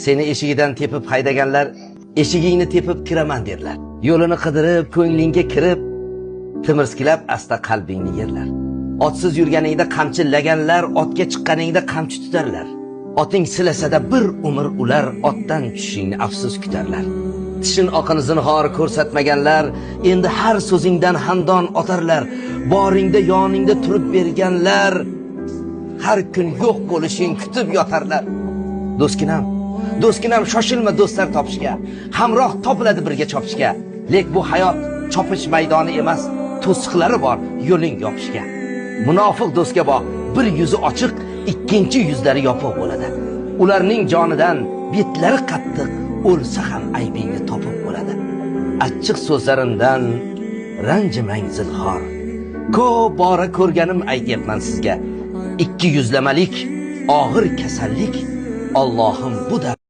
Seni eshigidan tepib haydaganlar eshigingni tepib kiraman derlar. Yo'lini qidirib, ko'nglingga kirib, timirskilab asta qalbingni yerlar. Otsiz yurganingda qamchillaganlar otga chiqqaningda qamchi tutarlar. Oting silasada bir umr ular otdan tushishingni afsus kutarlar. Tishin oqini zinhor ko'rsatmaganlar endi har so'zingdan handon otarlar. Boringda yoningda turib berganlar har kun yo'q bo'lishing kutib yotarlar. Do'stkinam shoshilma do'stlar topishga. Hamroh topiladi birga chopishga. Lek bu hayot chopish maydoni emas, to'siqlari bor yo'ling yopishga. Munofiq do'stga bor, bir yuzi ochiq, ikkinchi yuzlari yopiq bo'ladi. Ularning jonidan betlari qattiq, o'lsa ham aybingni topib bo'ladi. Achchiq so'zlarimdan ranjimang zinhor. Ko'p bora ko'rganim aytyapman sizga. Ikki yuzlamalik og'ir kasallik, Allohim bu da